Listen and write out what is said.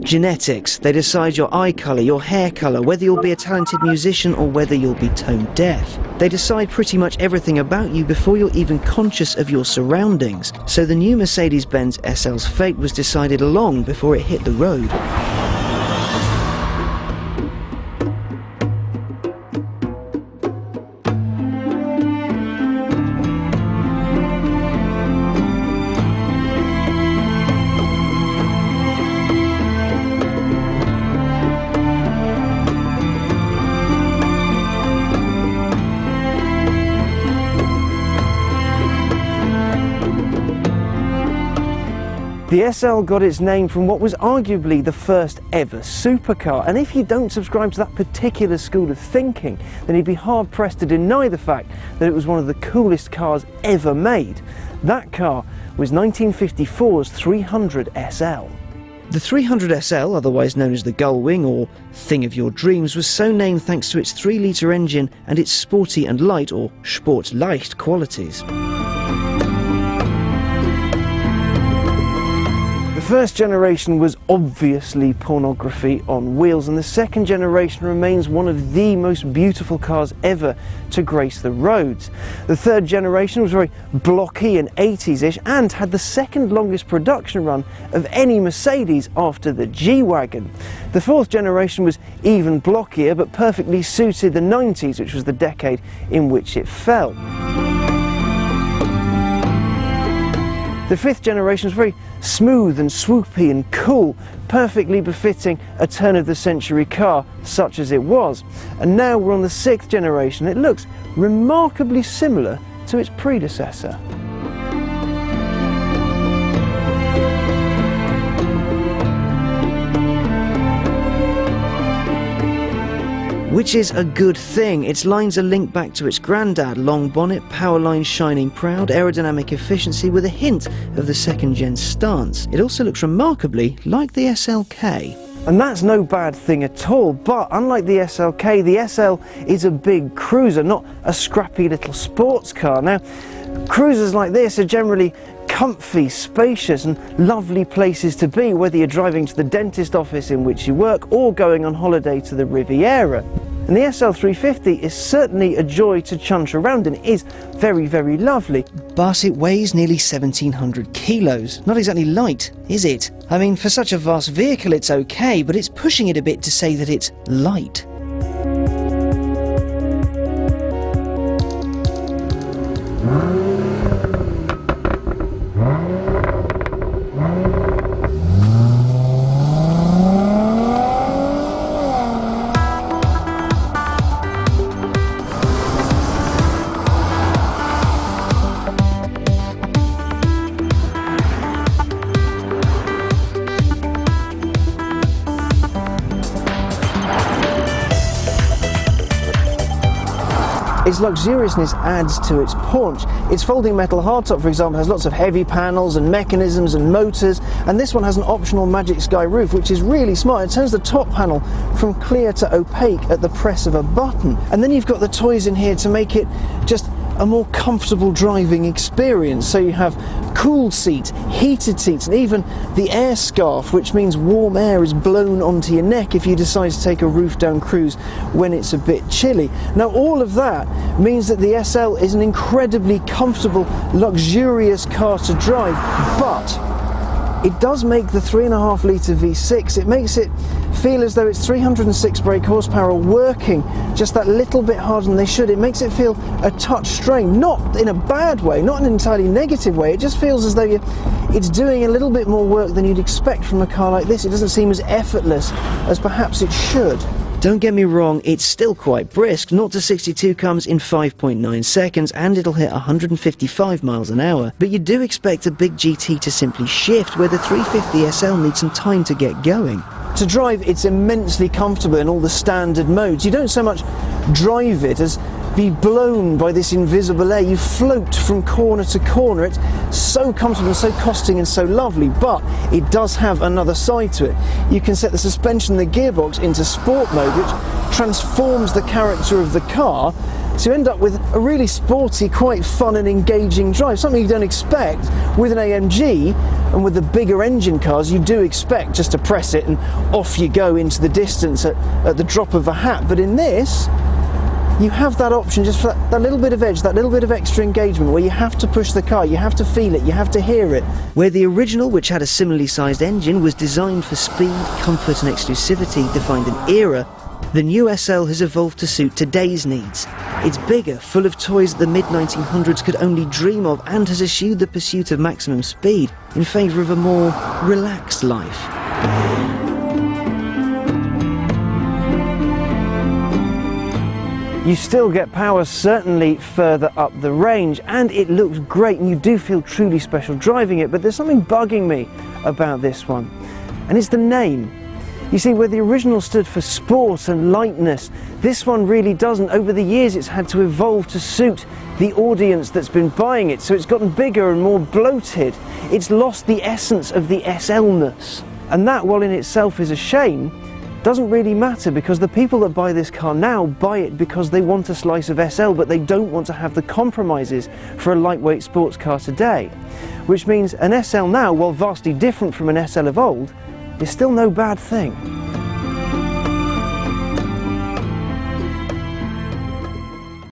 Genetics. They decide your eye colour, your hair colour, whether you'll be a talented musician or whether you'll be tone deaf. They decide pretty much everything about you before you're even conscious of your surroundings. So the new Mercedes-Benz SL's fate was decided long before it hit the road. The SL got its name from what was arguably the first ever supercar, and if you don't subscribe to that particular school of thinking, then you'd be hard pressed to deny the fact that it was one of the coolest cars ever made. That car was 1954's 300 SL. The 300 SL, otherwise known as the Gullwing or Thing of Your Dreams, was so named thanks to its 3-litre engine and its sporty and light, or sportleicht, qualities. The first generation was obviously pornography on wheels, and the second generation remains one of the most beautiful cars ever to grace the roads. The third generation was very blocky and 80s-ish and had the second longest production run of any Mercedes after the G-Wagon. The fourth generation was even blockier but perfectly suited the 90s, which was the decade in which it fell. The fifth generation was very smooth and swoopy and cool, perfectly befitting a turn-of-the-century car such as it was. And now we're on the sixth generation. It looks remarkably similar to its predecessor. Which is a good thing. Its lines are linked back to its granddad: long bonnet, power lines shining proud, aerodynamic efficiency with a hint of the second-gen stance. It also looks remarkably like the SLK. And that's no bad thing at all, but unlike the SLK, the SL is a big cruiser, not a scrappy little sports car. Now, cruisers like this are generally comfy, spacious and lovely places to be, whether you're driving to the dentist office in which you work or going on holiday to the Riviera. And the SL350 is certainly a joy to chunch around in. It is very, very lovely. But it weighs nearly 1,700 kilos. Not exactly light, is it? I mean, for such a vast vehicle it's okay, but it's pushing it a bit to say that it's light. Its luxuriousness adds to its paunch. Its folding metal hardtop, for example, has lots of heavy panels and mechanisms and motors, and this one has an optional Magic Sky roof, which is really smart. It turns the top panel from clear to opaque at the press of a button. And then you've got the toys in here to make it just a more comfortable driving experience. So you have cooled seats, heated seats, and even the air scarf, which means warm air is blown onto your neck if you decide to take a roof-down cruise when it's a bit chilly. Now, all of that means that the SL is an incredibly comfortable, luxurious car to drive, but it does make the 3.5 litre V6, it makes it feel as though it's 306 brake horsepower working just that little bit harder than they should. It makes it feel a touch strained, not in a bad way, not in an entirely negative way. It just feels as though it's doing a little bit more work than you'd expect from a car like this. It doesn't seem as effortless as perhaps it should. Don't get me wrong, it's still quite brisk. 0 to 62 comes in 5.9 seconds and it'll hit 155 miles an hour. But you do expect a big GT to simply shift, where the 350 SL needs some time to get going. To drive, it's immensely comfortable in all the standard modes. You don't so much drive it as be blown by this invisible air. You float from corner to corner. It's so comfortable and so costing and so lovely, but it does have another side to it. You can set the suspension and the gearbox into sport mode, which transforms the character of the car. So you end up with a really sporty, quite fun and engaging drive, something you don't expect with an AMG. And with the bigger engine cars, you do expect just to press it and off you go into the distance at the drop of a hat. But in this, you have that option just for that little bit of edge, that little bit of extra engagement where you have to push the car, you have to feel it, you have to hear it. Where the original, which had a similarly sized engine, was designed for speed, comfort and exclusivity, defined an era, the new SL has evolved to suit today's needs. It's bigger, full of toys that the mid-1900s could only dream of, and has eschewed the pursuit of maximum speed in favour of a more relaxed life. You still get power certainly further up the range, and it looks great and you do feel truly special driving it, but there's something bugging me about this one, and it's the name. You see, where the original stood for sport and lightness, this one really doesn't. Over the years it's had to evolve to suit the audience that's been buying it, so it's gotten bigger and more bloated. It's lost the essence of the SL-ness. And that, while in itself is a shame, doesn't really matter, because the people that buy this car now buy it because they want a slice of SL, but they don't want to have the compromises for a lightweight sports car today. Which means an SL now, while vastly different from an SL of old, is still no bad thing.